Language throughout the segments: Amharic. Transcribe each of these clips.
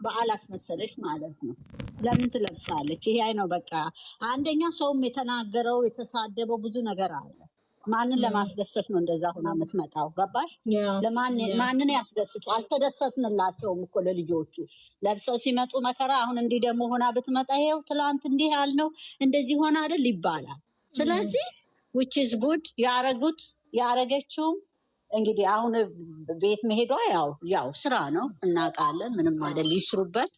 በዓል አስመሰለች ማለት ነው። ለምን ትለብሳለች? ይሄ ነው በቃ። አንደኛ ሰውም የተናገረው የተሳደበው ብዙ ነገር አለ። ማንን ለማስደሰት ነው እንደዛ ሆና የምትመጣው? ገባሽ? ማንን ያስደስቱ? አልተደሰትንላቸውም እኮ ለልጆቹ ለብሰው ሲመጡ መከራ። አሁን እንዲህ ደግሞ ሆና ብትመጣ ይሄው ትላንት እንዲህ ያልነው እንደዚህ ሆና አይደል ይባላል። ስለዚህ which is good ያረጉት ያረገችውም እንግዲህ አሁን ቤት መሄዷ ያው ስራ ነው እናውቃለን። ምንም አይደል ይስሩበት።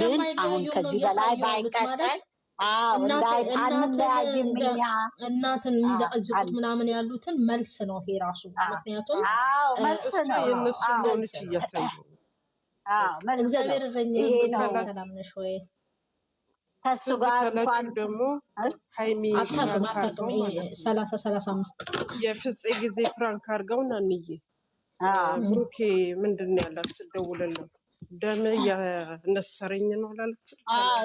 ግን አሁን ከዚህ በላይ ባይቀጥል አንለያይም እኛ እናትን የሚዘቀዝቁት ምናምን ያሉትን መልስ ነው ይሄ ራሱ። ምክንያቱም መልስ ነው የእነሱ እንደሆነች እያሳዩ እግዚአብሔር እረኛ ሰላም ነሽ ወይ? ከሱ ጋር እንኳን ደግሞ ሃይሚ አታውቅም 30-35 የፍፄ ጊዜ ፍራንክ አድርገው ናንዬ ብሩኬ ምንድን ነው ያላት ስደውልለት ደም እየነሰረኝ ነው ላልኩት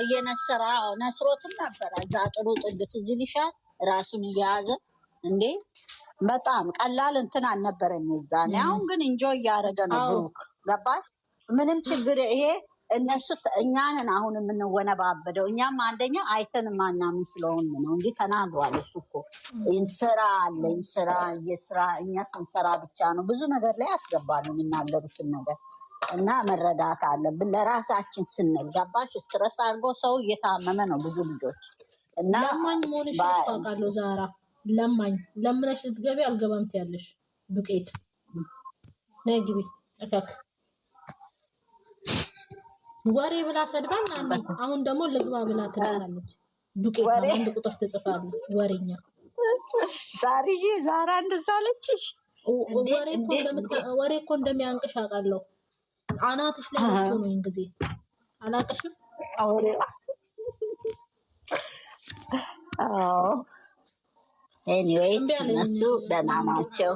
እየነሰራ ነስሮትም ነበር። ዛጥሩ ጥግት ይልሻል ራሱን እያያዘ እንዴ በጣም ቀላል እንትን አልነበረም የዛኔ። አሁን ግን ኢንጆይ እያደረገ ነው ብሩክ። ገባሽ? ምንም ችግር ይሄ እነሱ እኛንን አሁን የምንወነባበደው እኛም አንደኛ አይተን ማናምን ስለሆን ነው እንጂ ተናግሯል እሱ እኮ እንስራ አለኝ ስራ የስራ እኛ ስንሰራ ብቻ ነው ብዙ ነገር ላይ ያስገባሉ የሚናገሩትን ነገር እና መረዳት አለብን ለራሳችን ስንል። ገባሽ? ስትረስ አድርጎ ሰው እየታመመ ነው ብዙ ልጆች እና ለማኝ ሞልሽ ታውቃለሁ። ዛራ ለማኝ ለምነሽ ልትገቢ አልገባም ትያለሽ። ዱቄት ነይ ግቢ እከክ ወሬ ብላ ሰድባኝ አለኝ። አሁን ደግሞ ልግባ ብላ ትልካለች። ዱቄት አንድ ቁጥር ትጽፋለች። ወሬኛ ዛራ እንደዛ አለችሽ። ወሬ እኮ እንደሚያንቅሽ አውቃለሁ። አናትሽ ላይ ወጥቶ ነው እንግዜ አላቅሽም። ኤኒዌይስ እነሱ ደህና ናቸው።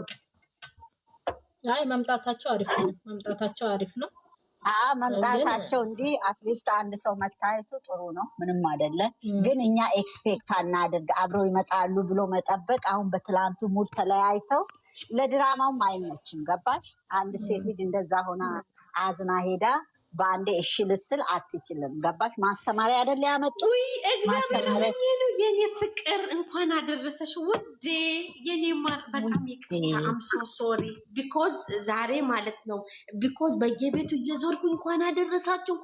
አይ መምጣታቸው አሪፍ ነው። መምጣታቸው እንዲህ አትሊስት አንድ ሰው መታየቱ ጥሩ ነው። ምንም አይደለም። ግን እኛ ኤክስፔክት አናድርግ አብረው ይመጣሉ ብሎ መጠበቅ አሁን በትላንቱ ሙድ ተለያይተው ለድራማውም አይመችም። ገባሽ? አንድ ሴት ልጅ እንደዛ ሆና አዝና ሄዳ በአንዴ እሺ ልትል አትችልም። ገባሽ? ማስተማሪያ አይደል ያመጡ። እግዚአብሔር ነው የኔ ፍቅር። እንኳን አደረሰሽ ውዴ የኔ ማር። በጣም ይቅርታ አም ሶ ሶሪ ቢኮዝ ዛሬ ማለት ነው ቢኮዝ በየቤቱ እየዞርኩ እንኳን አደረሳችሁ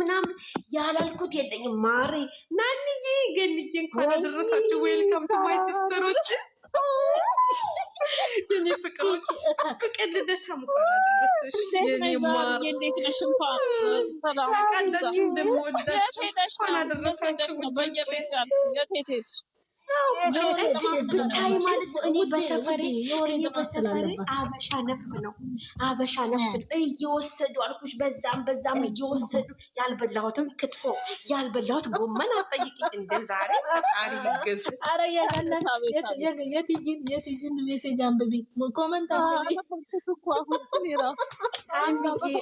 ምናምን ያላልኩት የለኝም። ማሬ ናንዬ ገንዬ እንኳን አደረሳችሁ። ዌልካም ቱ ማይ ሲስተሮች የኔ ፍቅሮች። ፍቅር ልደታም እንኳን አደረሰሽ የኔ ማር። እንዴት ነሽ? እንኳን ሰላም ቀንዳችሁ እንደምወዳችሁ እንኳን አደረሳችሁ። በየቤት ጋር የቴቴት ብታይ ማለት ነው። እኔ በሰፈሬ አበሻ ነፍ ነው እየወሰዱ አልኩሽ። በዛም እየወሰዱ ያልበላሁትም ክትፎ ያልበላሁት ጎመን አጠይቂኝ። እንደው ዛሬ ፈጣሪ ይገዝ። አረ የትጂን ሜሴጅ አንብቢ፣ ኮመንት አንብቢ።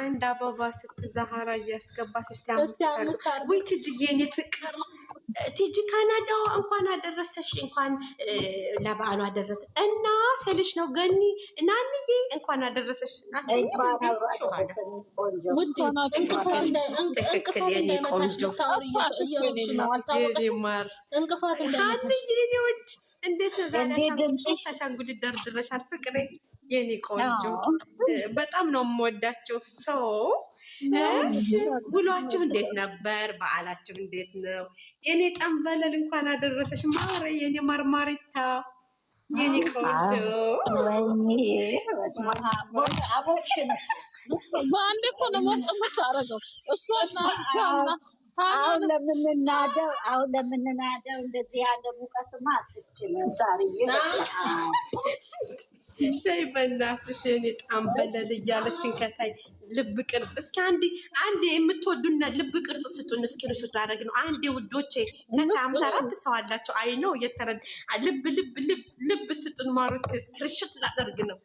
አንድ አበባ ስትዛሃራ እያስገባሽ እስቲ አምስት ወይ ትጂ የኔ ፍቅር ቲጂ ካናዳ እንኳን አደረሰሽ። እንኳን ለበዓሉ አደረሰሽ እና ስልሽ ነው ገኒ እናንዬ እንኳን አደረሰሽ። እንዴት ነው ዛሬ አሻንጉሊት ደርድረሻል? ፍቅሬ የኔ ቆንጆ በጣም ነው የምወዳቸው። ውሏችሁ እንዴት ነበር? በዓላችሁ እንዴት ነው? የኔ ጠንበለል እንኳን አደረሰሽ ማረ፣ የኔ ማርማሪታ፣ የኔ ቆንጆ። በአንድ እኮ ነው የምታረገው እሷ። አሁን ለምንናደው እንደዚህ ያለ ሙቀትማ አትስችልም ዛሬዬ። ይ በእናትሽ የኔ ጠንበለል እያለችን ከታይ ልብ ቅርጽ እስኪ አንዴ የምትወዱና ልብ ቅርጽ ስጡን። እስክሪንሾት ላደርግ ነው አንዴ ውዶቼ። ከታይ 54 ሰው አላቸው። አይ ነው እየተረድ ልብ ስጡን ማሮቼ። እስክሪንሾት ላደርግ ነው።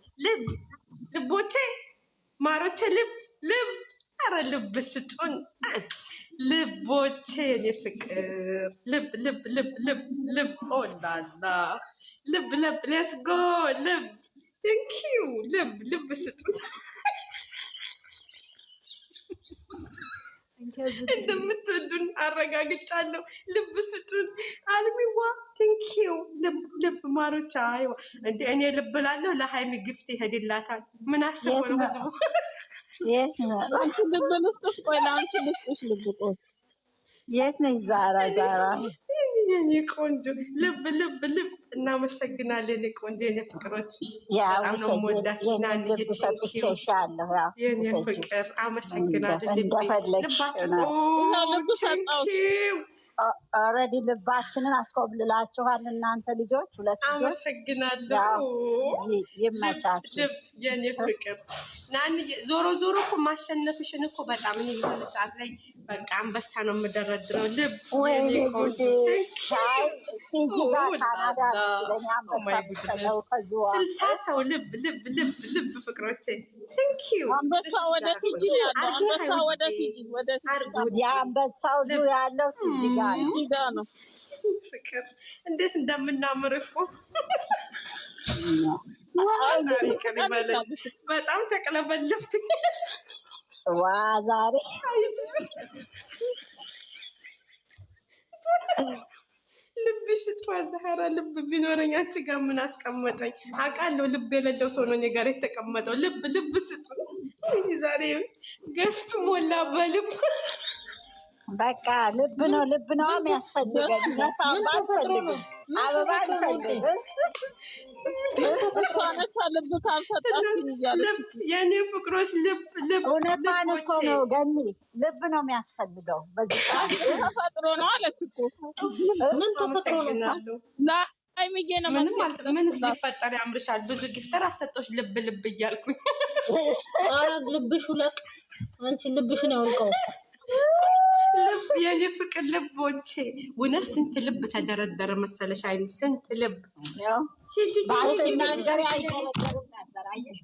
ልቦቼ ማሮቼ ልብ ኧረ ልብ ስጡን ልቦቼ የኔ ፍቅር። ልብ ኦላላ ልብ ሌስ ጎ ልብ ቴንኪው ልብ ስጡን። እንደምትወዱን አረጋግጫለሁ። ልብ ስጡን። አልሚዋ ቴንኪው። ልብ ማሮች። አይዋ እንደ እኔ ልብ ላለሁ ለሃይሚ ግፍት ይሄድላታል። ምን አስበው ነው ህዝቡ? አንቺ ልብ ልስጥሽ። ቆይ ለአንቺ ልስጥሽ ልብ። ቆይ የት ነሽ ዛራ? የኔ ቆንጆ ልብ ልብ ልብ። እናመሰግናለን የኔ ቆንጆ የኔ ፍቅሮች፣ በጣም ነው የምወዳችሁ። ልብ ሰጥቼሻለሁ። የኔ ፍቅር አመሰግናለን። እንደፈለግሽ ልብ ሰጣሁሽ። ኦልሬዲ ልባችንን አስኮብልላችኋል እናንተ ልጆች፣ ሁለት ልጆች። አመሰግናለሁ። ይመቻችሁ ልብ የኔ ፍቅር። ዞሮ ዞሮ እኮ ማሸነፍሽን እኮ በጣም እኔ የሆነ ሰዓት ላይ በቃ አንበሳ ነው የምደረድረው። ልብ የኔ ቆንጆ ስልሳ ሰው ልብ ልብ ልብ ልብ ፍቅሮቼ አንበሳ ወደ ቲጂ ያለው አንበሳ ወደ ቲጂ የአንበሳው ዙ ያለው ቲጂ ጋር ነው። ፍቅር እንዴት እንደምናምር እኮ በጣም ተቀለበለብኩኝ። ዋ ዛሬ ልብሽ ስትዋዛራ ልብ ቢኖረኝ አንቺ ጋር ምን አስቀመጠኝ? አውቃለሁ ልብ የሌለው ሰው ነው እኔ ጋር የተቀመጠው። ልብ ልብ ስጡ። ዛሬ ገዝቱ ሞላ በልብ። በቃ ልብ ነው የሚያስፈልገን። መሳባ አንፈልግም፣ አበባ አንፈልግም። ልብ ካልሰጣችን እያለች የኔ ፍቅሮች ልብ ልብ። እውነቷን እኮ ነው ገኒ፣ ልብ ነው የሚያስፈልገው በዚህ ሰዓት። ተፈጥሮ ነው አለች እኮ። ምን ተፈጥሮ ነው? ለሀይሚዬ ነው። ምንስ ሊፈጠር ያምርሻል? ብዙ ጊፍተር አሰጠሽ ልብ ልብ እያልኩኝ። ኧረ ልብሽ ውለቅ። አንቺ ልብሽን ያውልቀው። ልብ የኔ ፍቅር ልቦቼ፣ እውነት ስንት ልብ ተደረደረ መሰለሽ? አይሚ ስንት ልብ ባትናገሪ አይደረደርም ነበር። አየሽ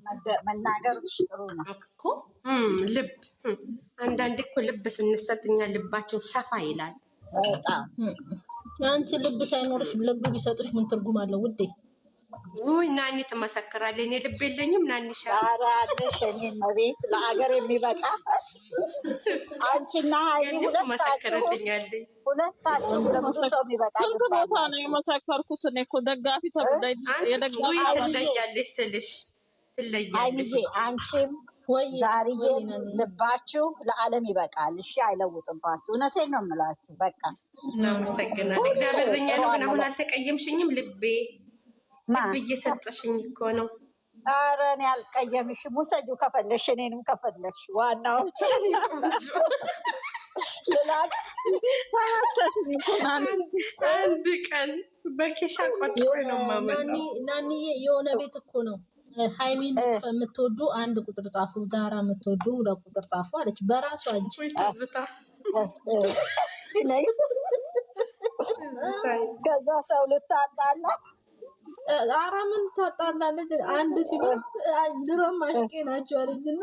መናገር ጥሩ ነው እኮ። ልብ አንዳንዴ እኮ ልብ ስንሰጥ እኛ ልባችን ሰፋ ይላል በጣም። አንቺ ልብ ሳይኖርሽ ልብ ቢሰጡሽ ምን ትርጉም አለው ውዴ? ውይ ናኒ ትመሰክራለች። እኔ ልብ የለኝም። ናኒሻ አራለሽ እኔ መቤት ለሀገር የሚበቃ አንቺና ሀይሚ ትመሰክርልኛለች። ሁለታችሁ ለብዙ ሰው የሚበቃ ስንት ቦታ ነው የመሰከርኩት? እኔ እኮ ደጋፊ ትለያለሽ ስልሽ ትለያለሽ። ሀይሚዬ አንቺም ዛሬዬ ልባችሁ ለዓለም ይበቃል። እሺ አይለውጥባችሁ። እውነቴን ነው የምላችሁ። በቃ እናመሰግናለን። እግዚአብሔር ለኛ ነው። ግን አሁን አልተቀየምሽኝም ልቤ። ልብ እየሰጠሽኝ እኮ ነው። ኧረ እኔ አልቀየምሽም። ውሰጂው ከፈለሽ፣ እኔንም ከፈለሽ። ዋናው አንድ ቀን በኬሻ ቆጥሮ ነው ማመጣው። ናኒዬ የሆነ ቤት እኮ ነው ሃይሚን የምትወዱ 1 ቁጥር ጻፉ፣ ዛራ የምትወዱ 2 ቁጥር ጻፉ አለች በራሷ እጅ። ትዝታ ከዛ ሰው ልታጣላ ኧረ ምን ታጣላለች? አንድ ሲሉት ድሮም አሽቄ ናቸው አለችና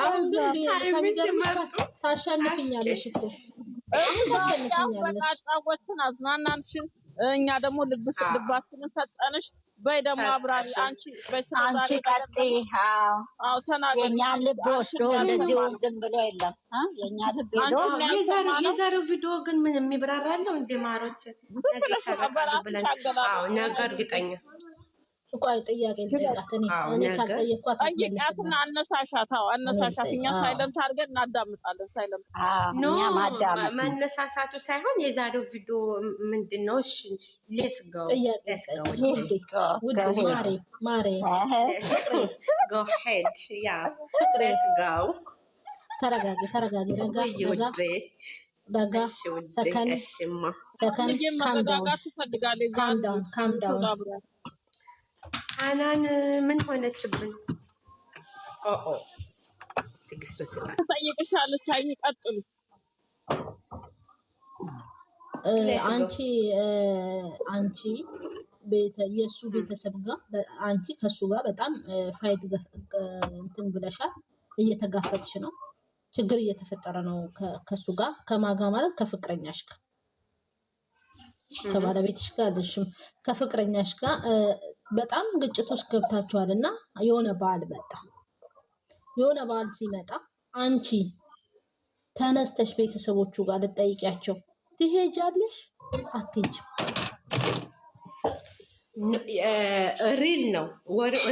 አሁን ግን ታሸንፍኛለሽ እኮ ጫወትን አዝናናንሽን፣ እኛ ደግሞ ልባችንን ሰጠንሽ። በይ ደግሞ አብራሪ አንቺ ቀጥይ። አዎ ተናገሪ። የእኛን ልብ ወስዶ እንደዚህ ዝም ብሎ የለም። የእኛ ልብ የዛሬው ቪዲዮ ግን ምን የሚብራራለው? እንደ ማሮች ነገ እርግጠኛ ቆይ ጥያቄ ልጠይቃት። እኔ ካልጠየኳት ጠይቃትና አነሳሻት። አነሳሻት። እኛ ሳይለንት አድርገን እናዳምጣለን። ሳይለንት መነሳሳቱ ሳይሆን የዛሬው ቪዲዮ ምንድን ነው? እሺ ሌስ ጎ ተረጋጊ። አናን ምን ሆነችብን? ትዕግስቱን ስጣት። ትጠይቅሻለች። ቀጥሉ። አንቺ የእሱ ቤተሰብ ጋር አንቺ ከሱ ጋር በጣም ፋይት እንትን ብለሻል። እየተጋፈጥሽ ነው። ችግር እየተፈጠረ ነው ከሱ ጋር። ከማጋ ማለት ከፍቅረኛሽ ጋር ከባለቤትሽ ጋር አለሽም። ከፍቅረኛሽ ጋር በጣም ግጭት ውስጥ ገብታችኋል እና የሆነ በዓል መጣ። የሆነ በዓል ሲመጣ አንቺ ተነስተሽ ቤተሰቦቹ ጋር ልጠይቂያቸው ትሄጃለሽ? አትሄጂም። ሪል ነው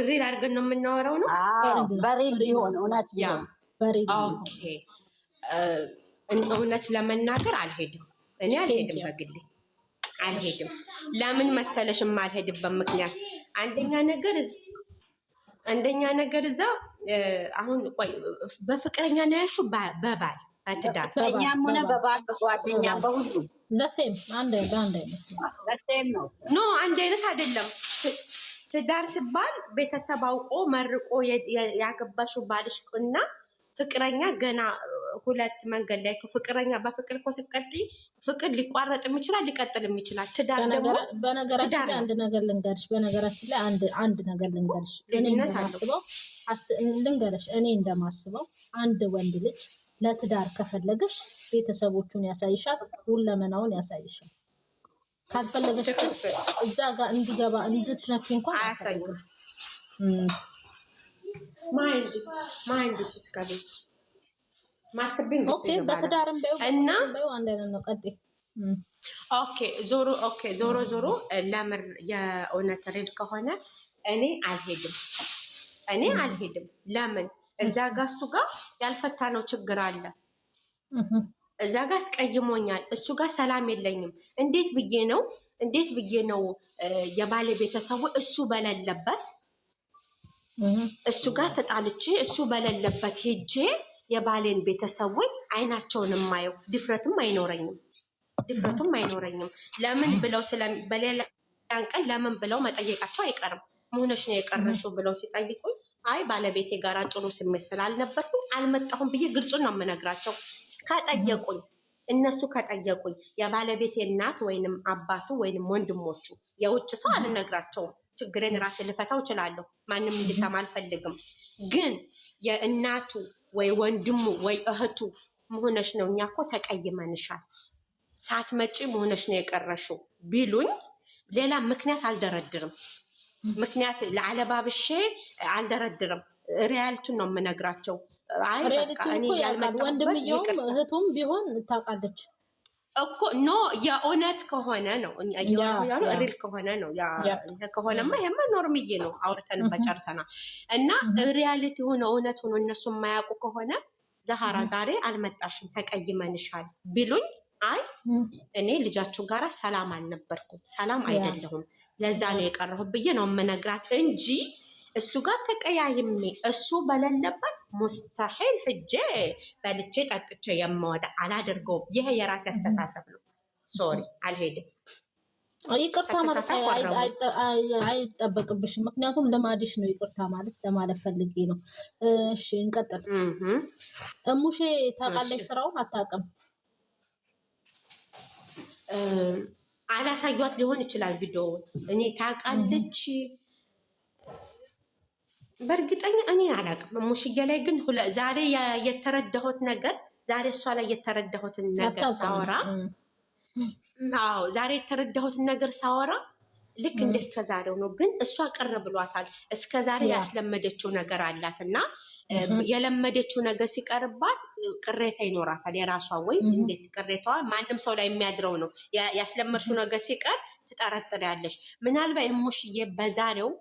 ሪል አድርገን ነው የምናወራው ነው። በሪል ቢሆን እውነት ቢሆን ኦኬ። እውነት ለመናገር አልሄድም፣ እኔ አልሄድም፣ በግሌ አልሄድም። ለምን መሰለሽ የማልሄድበት ምክንያት አንደኛ ነገር እዛ አሁን ቆይ በፍቅረኛ ነው ያልሽው በባል በትዳር በእኛም ሆነ በባል በጓደኛ በሁሉም ለሴም አንድ ነው። ኖ አንድ አይነት አይደለም። ትዳር ሲባል ቤተሰብ አውቆ መርቆ ያገባሽው ባልሽ እና ፍቅረኛ ገና ሁለት መንገድ ላይ ፍቅረኛ በፍቅር እኮ ስትቀጥይ ፍቅር ሊቋረጥም ይችላል ሊቀጥልም ይችላል። ትዳር ደግሞ በነገራችን ላይ አንድ ነገር ልንገርሽ፣ አንድ ነገር ልንገርሽ። እኔ እንደማስበው አንድ ወንድ ልጅ ለትዳር ከፈለገሽ ቤተሰቦቹን ያሳይሻል፣ ሁለመናውን ያሳይሻል። ካልፈለገሽ ግን እዛ ጋር እንዲገባ እንድትነኪ እንኳን አያሳይም። ማይንድ እስካለ ማርክብኝ ኦኬ። በትዳርም እና አንድ አይነት ነው። ቀጥይ። ዞሮ ለምር የእውነት ሪል ከሆነ እኔ አልሄድም። ለምን እዛ ጋር እሱ ጋር ያልፈታ ነው ችግር አለ። እዛ ጋር አስቀይሞኛል። እሱ ጋር ሰላም የለኝም። እንዴት ብዬ ነው የባለ ቤተሰቡ እሱ በሌለበት እሱ ጋር ተጣልቼ እሱ በሌለበት ሄጄ የባሌን ቤተሰቦች አይናቸውን የማየው? ድፍረቱም አይኖረኝም። ለምን ብለው በሌላ ቀን ለምን ብለው መጠየቃቸው አይቀርም። መሆነሽ ነው የቀረሽው ብለው ሲጠይቁኝ አይ ባለቤቴ ጋር ጥሩ ስሜት ስላልነበርኩኝ አልመጣሁም ብዬ ግልጹን ነው የምነግራቸው። እነሱ ከጠየቁኝ የባለቤቴ እናት ወይንም አባቱ ወይንም ወንድሞቹ የውጭ ሰው አልነግራቸውም። ችግሬን ራሴ ልፈታው እችላለሁ። ማንም እንዲሰማ አልፈልግም። ግን የእናቱ ወይ ወንድሙ ወይ እህቱ መሆነሽ ነው እኛ እኮ ተቀይመንሻል ሳትመጪ መሆነሽ ነው የቀረሽው ቢሉኝ ሌላ ምክንያት አልደረድርም። ምክንያት ለአለባብሼ አልደረድርም። ሪያልቱን ነው የምነግራቸው። አይ በቃ እኔ ወንድምየውም እህቱም ቢሆን ታውቃለች እኮ ኖ የእውነት ከሆነ ነው ሪል ከሆነ ነው። ከሆነማ ይሄማ ኖርምዬ ነው አውርተን በጨርሰናል። እና ሪያሊቲ ሆነ እውነት ሆኖ እነሱ የማያውቁ ከሆነ ዛሃራ ዛሬ አልመጣሽም ተቀይመንሻል ቢሉኝ አይ እኔ ልጃችሁ ጋር ሰላም አልነበርኩም፣ ሰላም አይደለሁም፣ ለዛ ነው የቀረሁ ብዬ ነው የምነግራት እንጂ እሱ ጋር ተቀያይሜ እሱ በሌለበት ሙስተሒል ሂጄ በልቼ ጠጥቼ የማወጣ አላደርገውም። ይሄ የራሴ አስተሳሰብ ነው። ሶሪ አልሄድም። ይቅርታ ማለት አይጠበቅብሽም፣ ምክንያቱም ልማድሽ ነው ይቅርታ ማለት ለማለት ፈልጌ ነው። እሺ እንቀጥል። እሙሼ ታውቃለች ስራውን አታውቅም? አላሳዩት ሊሆን ይችላል ቪዲዮውን። እኔ ታውቃለች በእርግጠኛ እኔ አላውቅም። ሙሽዬ ላይ ግን ዛሬ የተረዳሁት ነገር ዛሬ እሷ ላይ የተረዳሁትን ነገር ሳወራ ዛሬ የተረዳሁትን ነገር ሳወራ ልክ እንደ እስከዛሬው ነው። ግን እሷ ቅር ብሏታል። እስከዛሬ ያስለመደችው ነገር አላት እና የለመደችው ነገር ሲቀርባት ቅሬታ ይኖራታል የራሷ። ወይ እንዴት ቅሬታዋ ማንም ሰው ላይ የሚያድረው ነው። ያስለመድሽው ነገር ሲቀር ትጠረጥሪያለሽ። ምናልባት ሙሽዬ በዛሬው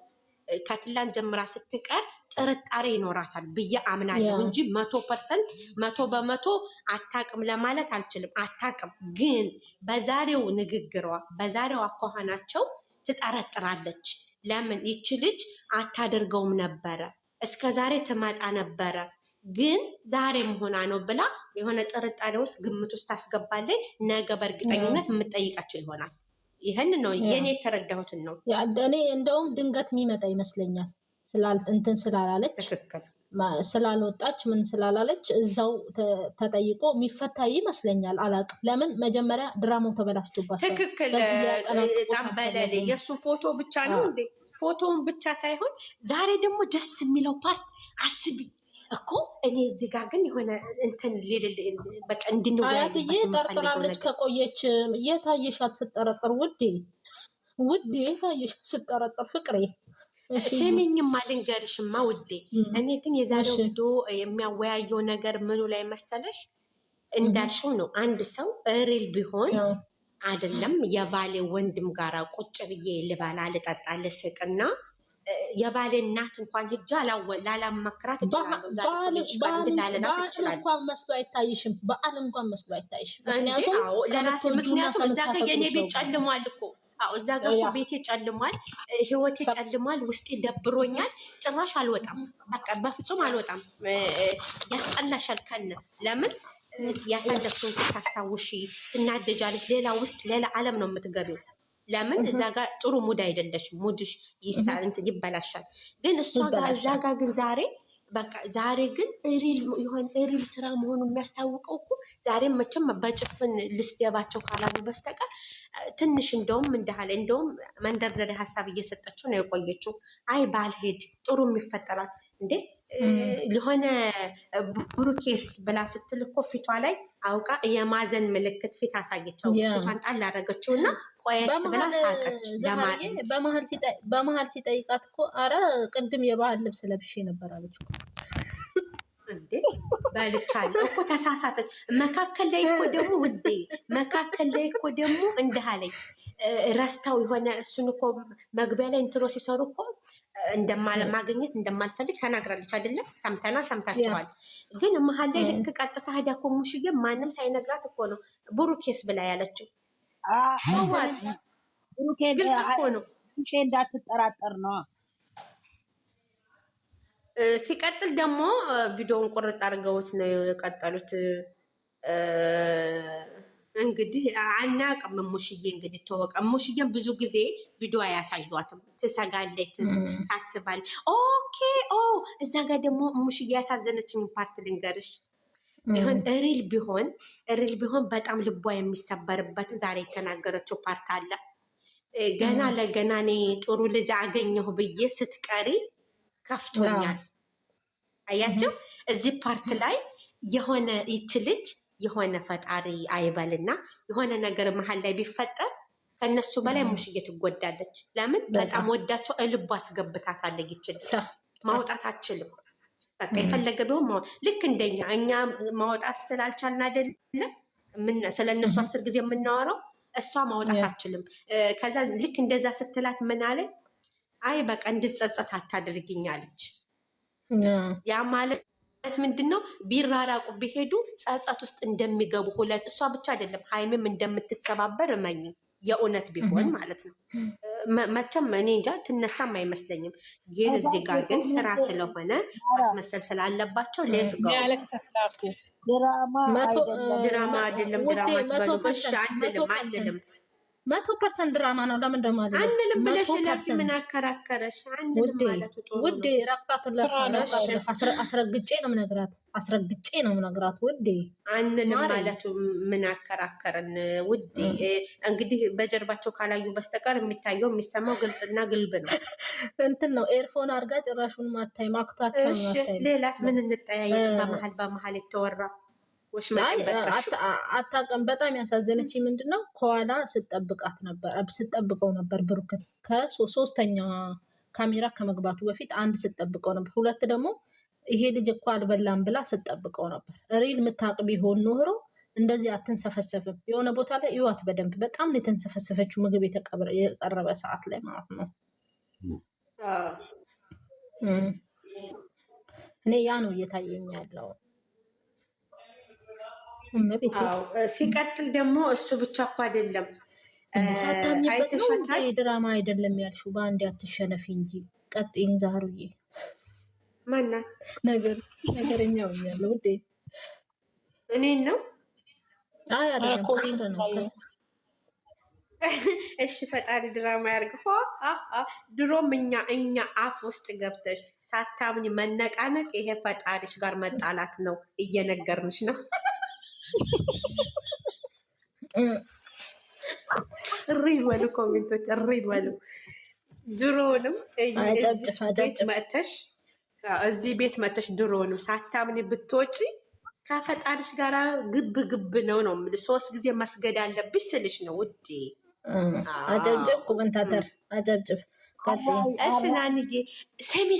ከትላንት ጀምራ ስትቀር ጥርጣሬ ይኖራታል ብዬ አምናለሁ እንጂ 100% አታቅም ለማለት አልችልም። አታቅም ግን በዛሬው ንግግሯ በዛሬው አኳኋናቸው ትጠረጥራለች። ለምን ይቺ ልጅ አታደርገውም ነበረ እስከ ዛሬ ትመጣ ነበረ ግን ዛሬ መሆኗ ነው ብላ የሆነ ጥርጣሬ ውስጥ ግምት ውስጥ ታስገባለች። ነገ በእርግጠኝነት የምጠይቃቸው ይሆናል። ይህን ነው የኔ የተረዳሁትን ነው። እኔ እንደውም ድንገት የሚመጣ ይመስለኛል እንትን ስላላለች ስላልወጣች ምን ስላላለች እዛው ተጠይቆ የሚፈታ ይመስለኛል። አላውቅም ለምን መጀመሪያ ድራማው ተበላሽቶባታል። ትክክል ጠንበለል የእሱን ፎቶ ብቻ ነው እንዴ? ፎቶውን ብቻ ሳይሆን ዛሬ ደግሞ ደስ የሚለው ፓርት አስቢ እኮ እኔ እዚህ ጋር ግን የሆነ እንትን በቃ አያትዬ ጠርጥራለች ከቆየች። የታየሻት ስጠረጥር ውዴ የታየሻት ስጠረጥር ፍቅሬ ስሚኝማ ልንገርሽማ ውዴ፣ እኔ ግን የዛሬው ቪዲዮ የሚያወያየው ነገር ምኑ ላይ መሰለሽ? እንዳልሽው ነው። አንድ ሰው ሪል ቢሆን አይደለም የባሌ ወንድም ጋራ ቁጭ ብዬ ልበላ ልጠጣ ልስቅና የባሌ እናት እንኳን ሂጃ ላላማክራት እችላለሁ። ላልላት እችላለሁ። እንኳን መስሎ አይታይሽም? በዓል እንኳን መስሎ አይታይሽም? ምክንያቱም እዛ ጋ የኔ ቤት ጨልሟል እኮ። እዛ ጋ እኮ ቤቴ ጨልሟል፣ ህይወቴ ጨልሟል፣ ውስጤ ደብሮኛል። ጭራሽ አልወጣም፣ በቃ በፍጹም አልወጣም። ያስጠላሻል። ከነ ለምን ያሳለፍሽውን ታስታውሺ ትናደጃለሽ። ሌላ ውስጥ ሌላ ዓለም ነው የምትገቢው። ለምን እዛ ጋር ጥሩ ሙድ አይደለሽም፣ ሙድሽ ይበላሻል። ግን እሷ ጋር እዛ ጋር ግን ዛሬ በቃ ዛሬ ግን ሪል ስራ መሆኑ የሚያስታውቀው እኮ ዛሬም መቼም በጭፍን ልስደባቸው ካላሉ በስተቀር ትንሽ እንደውም እንዳለ እንደውም መንደርደሪያ ሀሳብ እየሰጠችው ነው የቆየችው። አይ ባልሄድ ጥሩም ይፈጠራል እንዴ ለሆነ ብሩኬስ ብላ ስትል እኮ ፊቷ ላይ አውቃ የማዘን ምልክት ፊት አሳየችው። ፊቷን ጣል አደረገችው እና ቆየት ብላ ሳቀች። በመሀል ሲጠይቃት እኮ አረ ቅድም የባህል ልብስ ለብሼ ነበር አለች። እንዴ በልቻለሁ እኮ ተሳሳተች። መካከል ላይ እኮ ደግሞ ውዴ መካከል ላይ እኮ ደግሞ እንደሃለኝ ረስታው የሆነ እሱን እኮ መግቢያ ላይ እንትሮ ሲሰሩ እኮ ማግኘት እንደማልፈልግ ተናግራለች አይደለም? ሰምተናል፣ ሰምታችኋል። ግን መሀል ላይ ልክ ቀጥታ ሄዳ እኮ ሙሽዬ ማንም ሳይነግራት እኮ ነው ብሩኬስ ብላ ያለችው። ግልጽ እኮ ነው። እንዳትጠራጠር ነው። ሲቀጥል ደግሞ ቪዲዮውን ቁርጥ አድርገውት ነው የቀጠሉት። እንግዲህ አናቅም። ሙሽዬ እንግዲህ ተወቀ። ሙሽዬም ብዙ ጊዜ ቪዲዮ አያሳዩትም። ትሰጋለች፣ ታስባለች። ኦኬ እዛ ጋር ደግሞ ሙሽዬ ያሳዘነችኝ ፓርት ልንገርሽ። ይሁን ሪል ቢሆን በጣም ልቧ የሚሰበርበት ዛሬ የተናገረችው ፓርት አለ። ገና ለገና እኔ ጥሩ ልጅ አገኘሁ ብዬ ስትቀሪ ከፍቶኛል። አያቸው እዚህ ፓርት ላይ የሆነ ይች ልጅ የሆነ ፈጣሪ አይበልና የሆነ ነገር መሀል ላይ ቢፈጠር ከነሱ በላይ ሙሽዬ ትጎዳለች። ለምን? በጣም ወዳቸው እልቧ አስገብታታለች። ይችል ማውጣት አችልም። በቃ የፈለገ ቢሆን ልክ እንደኛ እኛ ማውጣት ስላልቻልን አይደለም ስለ እነሱ 10 ጊዜ የምናወራው፣ እሷ ማውጣት አችልም። ከዛ ልክ እንደዛ ስትላት ምን አለ? አይ በቃ እንድጸጸት አታድርጊኛለች። ያ ማለት ምንድን ነው? ቢራራቁ ቢሄዱ ጸጸት ውስጥ እንደሚገቡ ሁለት፣ እሷ ብቻ አይደለም ሀይምም እንደምትሰባበር እመኝ። የእውነት ቢሆን ማለት ነው። መቼም እኔ እንጃ ትነሳም አይመስለኝም። ግን እዚህ ጋር ግን ስራ ስለሆነ ማስመሰል ስላለባቸው ሌስ ድራማ አይደለም። ድራማ ትበሉ እሺ አንልም 100% ድራማ ነው። ለምን ደግሞ አንልም ብለሽ ለፊ ምን አከራከረሽ? አንልም ማለት ጥሩ ውዴ። ረቅጣትን አስረግጬ ነው የምነግራት ውዴ። አንልም ማለቱ ምን አከራከረን ውዴ? እንግዲህ በጀርባቸው ካላዩ በስተቀር የሚታየው የሚሰማው ግልጽና ግልብ ነው። እንትን ነው ኤርፎን አድርጋ ጭራሹን ማታይ ማክታቸው። እሺ ሌላስ ምን እንጠያየቅ? በመሀል የተወራ አታውቅም። በጣም ያሳዘነች ምንድነው ከኋላ ስጠብቀው ነበር ብሩክን ከሶስተኛ ካሜራ ከመግባቱ በፊት አንድ ስጠብቀው ነበር፣ ሁለት ደግሞ ይሄ ልጅ እኮ አልበላም ብላ ስጠብቀው ነበር። ሪል የምታውቅ ቢሆን ኖሮ እንደዚህ አትንሰፈሰፍም። የሆነ ቦታ ላይ ይዋት በደንብ በጣም ነው የተንሰፈሰፈችው፣ ምግብ የቀረበ ሰዓት ላይ ማለት ነው። እኔ ያ ነው እየታየኝ ያለው። ሲቀጥል ደግሞ እሱ ብቻ እኮ አይደለም ሳታምኝበት ድራማ አይደለም ያልሽው። በአንድ አትሸነፊ እንጂ ቀጥይኝ ዛሩዬ። ማናት ነገረኛው ያለው ውዴ እኔን ነው። አይ አይደለም ነው። እሺ ፈጣሪ ድራማ ያርገው። ድሮም እኛ አፍ ውስጥ ገብተሽ ሳታምኝ መነቃነቅ ይሄ ፈጣሪሽ ጋር መጣላት ነው፣ እየነገርንሽ ነው። እሪ በሉ ኮሜንቶች፣ እሪ በሉ። ድሮውንም እዚህ ቤት መተሽ ድሮውንም ሳታምኒ ብትወጪ ከፈጣሪሽ ጋር ግብ ነው የምልሽ። 3 ጊዜ መስገድ አለብሽ ስልሽ ነው ውዴ። አጨብጭብ ኮመንታተር አጨብጭብ። እሺ ናንዬ ስሚ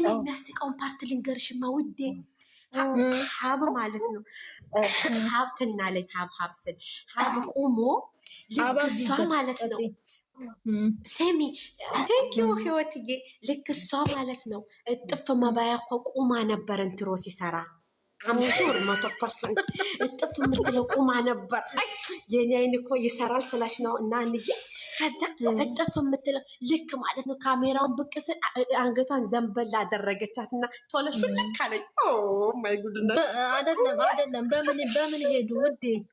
የሚያስቀውን ፓርት ልንገርሽማ ውዴ። ሀብ ማለት ነው ሀብትና ላይ ሀብ ስል ሀብ ቁሞ ልክ እሷ ማለት ነው። ስሚ ቴንኪዩ ህይወትዬ፣ ልክ እሷ ማለት ነው እጥፍ መባያ እኮ ቁማ ነበር እንትሮ ሲሰራ አምሹር 100% እጥፍ የምትለው ቁማ ነበር። የኔ አይን እኮ ይሰራል ስላሽ ነው እና አንዬ ከዛ እጥፍ የምትለው ልክ ማለት ነው። ካሜራውን ብቅ ስል አንገቷን ዘንበል አደረገቻት እና ቶሎ ሹልክ አለኝ። ኦ ማይ ጉድነስ። አይደለም በምን ሄዱ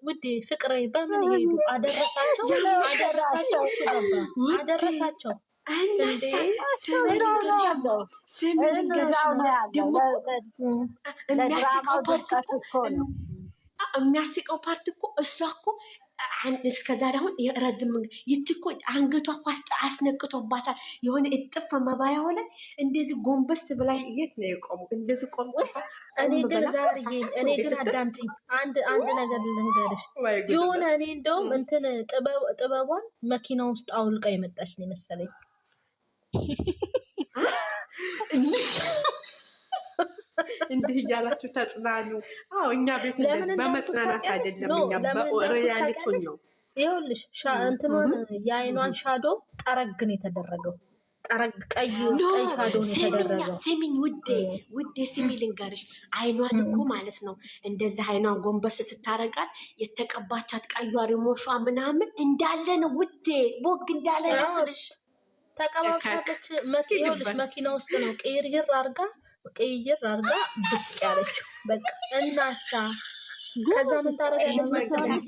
ውዴ ፍቅሬ፣ በምን ሄዱ? አደረሳቸው የሚያስቀው ፓርት እኮ እሷ እኮ እስከዛሬ አሁን ረዝም ይቺ እኮ አንገቷ እኮ አስነቅቶባታል። የሆነ እጥፍ መባያው ላይ እንደዚህ ጎንበስ ብላ የት ነው የቆሙ? እንደዚህ ቆም። እኔ ግን አዳምጪኝ፣ አንድ ነገር ልንገርሽ። የሆነ እኔ እንደውም እንትን ጥበቧን መኪና ውስጥ አውልቃ የመጣች ነው የመሰለኝ። እንዲህ እያላችሁ ተጽናኑ። አዎ እኛ ቤት እንደዚህ በመጽናናት አይደለም፣ እኛ በሪያሊቲውን ነው። ይኸውልሽ እንትኗን የአይኗን ሻዶ ጠረግን የተደረገው ቀይ ሻዶ ነው የተደረገው። ስሚኝ ውዴ ስሚ ልንገርሽ፣ አይኗን እኮ ማለት ነው እንደዚህ አይኗን ጎንበስ ስታረጋት የተቀባቻት ቀዩ ሪሞሿ ምናምን እንዳለ ነው ውዴ፣ ቦግ እንዳለ መስልሽ ተቀባብታለች። መኪና ውስጥ ነው ቅይር አርጋ ብቅ ያለችው። በቃ እናሳ ከዛ ምን ታረጋለች መሰለሽ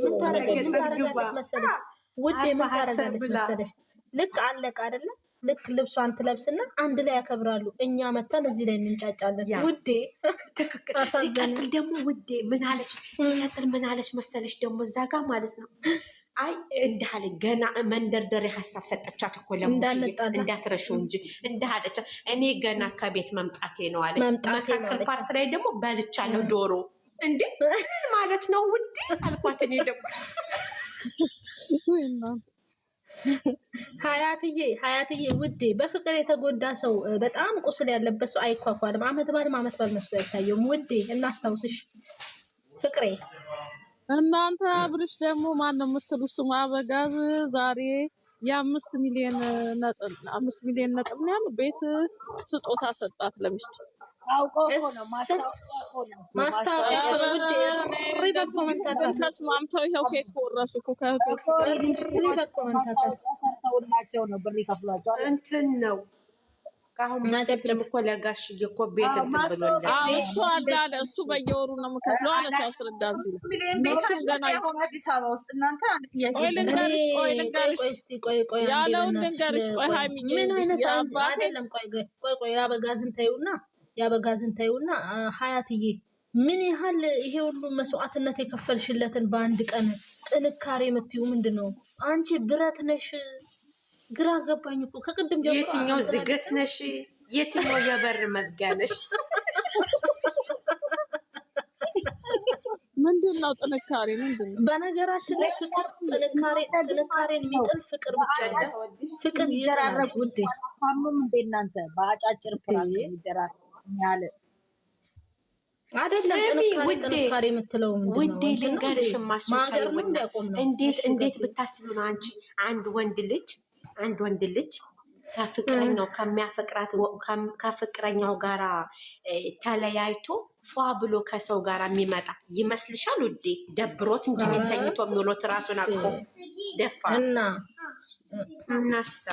ውዴ? ምን ታረጋለች መሰለሽ? ልክ አለቀ አይደለም? ልክ ልብሷን ትለብስና አንድ ላይ ያከብራሉ። እኛ መተን እዚህ ላይ እንንጫጫለን ውዴ። ሲቀጥል ደግሞ ውዴ ምን አለች መሰለሽ? ደግሞ እዛ ጋር ማለት ነው አይ እንዳለ ገና መንደርደሪያ ሀሳብ ሰጠቻት እኮ ለሙሽዬ እንዳትረሺው እንጂ እንዳለች እኔ ገና ከቤት መምጣቴ ነው አለ። መካከል ፓርት ላይ ደግሞ በልቻለሁ ዶሮ እንዴ ማለት ነው ውዴ አልኳት። እኔ ደግሞ ሀያትዬ ውዴ፣ በፍቅር የተጎዳ ሰው በጣም ቁስል ያለበት ሰው አይኳኳልም። አመት ባል መስሎ አይታየውም ውዴ። እናስታውስሽ ፍቅሬ። እናንተ አብርሽ ደግሞ ማን ነው የምትሉ ስሙ አበጋዝ ዛሬ የ5 ሚሊዮን ነጥብ ነው ያለው ቤት ስጦታ ሰጣት ለሚስቱ። አውቀው እኮ ነው ማስታወቂያ ተስማምተው ይኸው ኬክ ቆረሱ እኮ ማስታወቂያ ሰርተውላቸው ነው ብር ይከፍሏቸዋል። እንትን ነው ከአሁን ማጨብጨብ እኮ ለጋሽዬ እኮ ቤት እንትን ብሎላል። እሱ አለ እሱ በየወሩ ነው የምከፍለው አለ ሲያስረዳ እዚህ ነው አዲስ አበባ ውስጥ እናንተ አንድ ጥያቄ ቆይ ያለውን ልንገርሽ። ቆይ ሀይሚዬ አይደለም ቆይ ያበጋዝን ታዩና ሀያትዬ ምን ያህል ይሄ ሁሉ መስዋዕትነት የከፈልሽለትን በአንድ ቀን ጥንካሬ የምትይው ምንድን ነው? አንቺ ብረት ነሽ። ግራ ገባኝ እኮ ከቅድም ጀምሮ። የትኛው ዝገት ነሽ? የትኛው የበር መዝጊያ ነሽ? ምንድነው ጥንካሬ? ምንድነው? በነገራችን ላይ ፍቅር ጥንካሬን የሚጥል ፍቅር ብቻ ነው። ፍቅር ይደራረግ ውዴ። ታሙም እንደ እናንተ በአጫጭር ፕራንክ የሚደራረግ ያለ አይደለም። ጥንካሬ የምትለው ምንድነው? ውዴ ልንገርሽ ማሱታይውና እንዴት ብታስቢ ነው አንቺ አንድ ወንድ ልጅ ከፍቅረኛው ከፍቅረኛው ጋራ ተለያይቶ ፏ ብሎ ከሰው ጋር የሚመጣ ይመስልሻል ውዴ? ደብሮት እንጂ ተኝቶ የሚውሎት ራሱን አቅፎ ደፋ እናሳ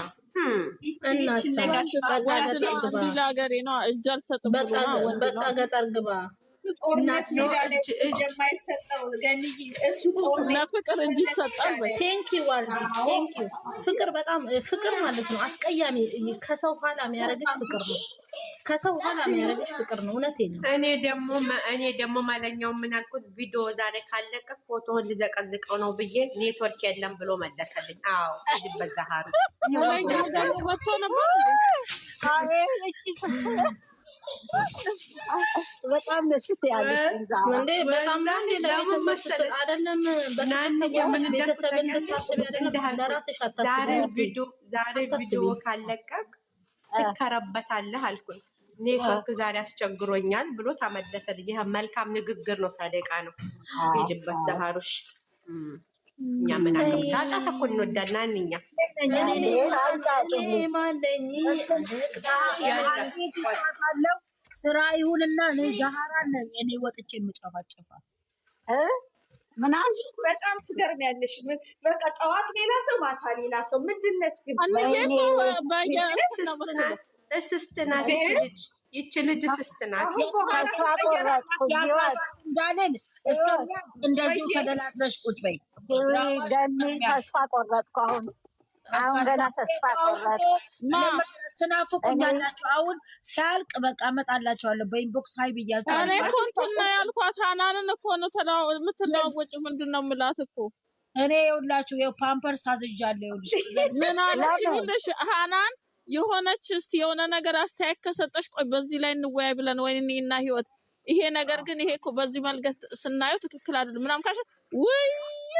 በቃ ገጠር ግባ ለፍቅር እንጂ ይሰጣል። ፍቅር በጣም ፍቅር ማለት ነው አስቀያሚ። ከሰው ኋላ የሚያደርግሽ ፍቅር ነው። እውነቴን ነው። እኔ ደግሞ ማለኛው ምን አልኩት? ቪዲዮ ዛሬ ካለቀ ፎቶውን ልዘቀዝቀው ነው ብዬ ኔትወርክ የለም ብሎ መለሰልኝ። አዎ እዚህ በዛሃሩ በጣም ደስ ያለሽ እንዴ በጣም ለቤተሰብ አይደለም ቤተሰብ እንድታስብ አይደለም ለራስሽ አታስቢ። ዛሬ ቪዲዮ ካለቀቅ ትከረበታለህ አልኩኝ። ኔትወርክ ዛሬ አስቸግሮኛል ብሎ ተመለሰልኝ። ይሄ መልካም ንግግር ነው፣ ሰደቃ ነው። ሂጅበት ዛሃሩሽ። እኛ ምን አቀም ጫጫታ እኮ እንወዳለን። እኛ ስራ ይሁንና እኔ ዛሃራ ነኝ። እኔ ወጥቼ የምጨፋጨፋት ምናምን በጣም ትገርሚያለሽ። በቃ ጠዋት ሌላ ሰው ማታ ሌላ ሰው ምንድን ነች ግን? እስስት ናት ይቺ ልጅ እስስት ናት። ተስፋ ቆረጥኩ እንዳለን እስከዚያ እንደዚሁ ተደላድለሽ ቁጭ በይ። ተስፋ ቆረጥኩ። አሁን ገና ተስፋ ቆረጥኩ። ትናፍቁኛላችሁ። አሁን ሲያልቅ በቃ እመጣላችኋለሁ በኢንቦክስ ሀይ ብያችሁ። እኔ እኮ እንትን ነው ያልኳት ሀናንን እኮ ነው የምትለዋወጪው። ምንድን ነው የምላት እኮ እኔ ይኸውላችሁ ፓምፐርስ አዝዣለሁ። ይኸውልሽ ምን አለች ይኸውልሽ ሀናን የሆነች እስቲ የሆነ ነገር አስተያየት ከሰጠሽ ቆይ በዚህ ላይ እንወያይ ብለን ወይ እኔና ህይወት ይሄ ነገር ግን ይሄ እኮ በዚህ መልገት ስናየው ትክክል አይደለም ምናምን ካሽ ወይ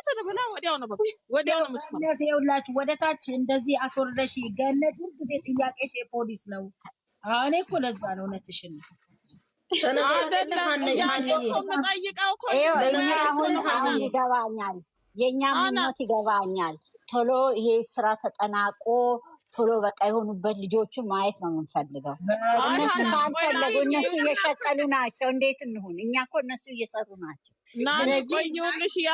ተደብላ ወዲያው ነው በቃ ወዲያው ነው የምትፈው። ይኸውላችሁ ወደ ታች እንደዚህ አስወርደሽ ገነት ሁሉ ጊዜ ጥያቄሽ የፖሊስ ነው። እኔ እኮ ለዛ ነው እውነትሽን ነው ይገባኛል። የእኛ ምኞት ይገባኛል። ቶሎ ይሄ ስራ ተጠናቆ ቶሎ በቃ የሆኑበት ልጆቹን ማየት ነው የምንፈልገው። እነሱ ካልፈለጉ እነሱ እየሸቀሉ ናቸው። እንዴት እንሁን? እኛ እኮ እነሱ እየሰሩ ናቸው። ስለዚህ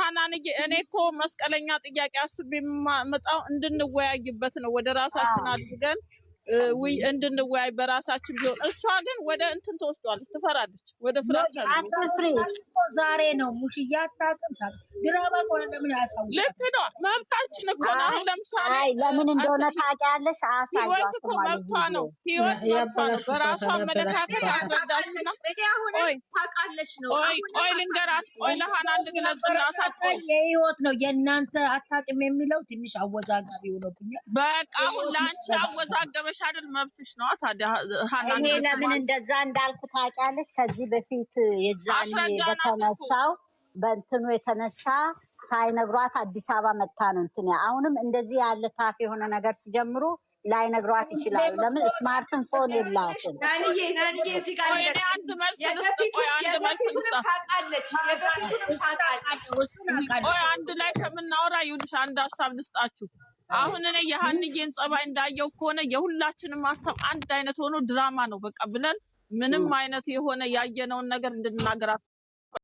ሀናንዬ እኔ እኮ መስቀለኛ ጥያቄ አስቤ የማመጣው እንድንወያይበት ነው። ወደ ራሳችን አድርገን እንድንወያይ በራሳችን ቢሆን። እሷ ግን ወደ እንትን ተወስዷለች፣ ትፈራለች። ወደ ፍራቻ ዛሬ ነው ሙሽያ አታውቅም። ድራማ ከሆነ ለምን ያሳውቃል? ልክ ነው፣ መብታችን እኮ ነው። አሁን ለምሳሌ ለምን እንደሆነ ታውቂያለሽ? ህይወት እኮ መብቷ ነው። ህይወት መብቷ ነው። በራሷ አመለካከት አስረዳችና ታውቃለች ነው። ቆይ ልንገራት፣ ቆይ ለሀናን ልግለጽላት። የህይወት ነው የእናንተ አታውቅም የሚለው ትንሽ አወዛጋቢ ሆኖብኛል። በቃ አሁን ለአንቺ አወዛገበሽ አይደል? መብትሽ ነው። ታዲያ ሀናን እኔ ለምን እንደዛ እንዳልኩ ታውቂያለሽ? ከዚህ በፊት የዛኔ በተነሳው በእንትኑ የተነሳ ሳይነግሯት አዲስ አበባ መታ ነው እንትን። አሁንም እንደዚህ ያለ ታፍ የሆነ ነገር ሲጀምሩ ላይነግሯት ይችላሉ። ለምን ስማርትን ፎን የላትም። ናንዬ እዚህ ጋር አንድ መልስ ቆይ አንድ ላይ ከምናወራ ይኸውልሽ አንድ ሀሳብ ልስጣችሁ። አሁን እኔ የሀንዬን ጸባይ እንዳየው ከሆነ የሁላችንም ሀሳብ አንድ አይነት ሆኖ ድራማ ነው በቃ ብለን ምንም አይነት የሆነ ያየነውን ነገር እንድናገራት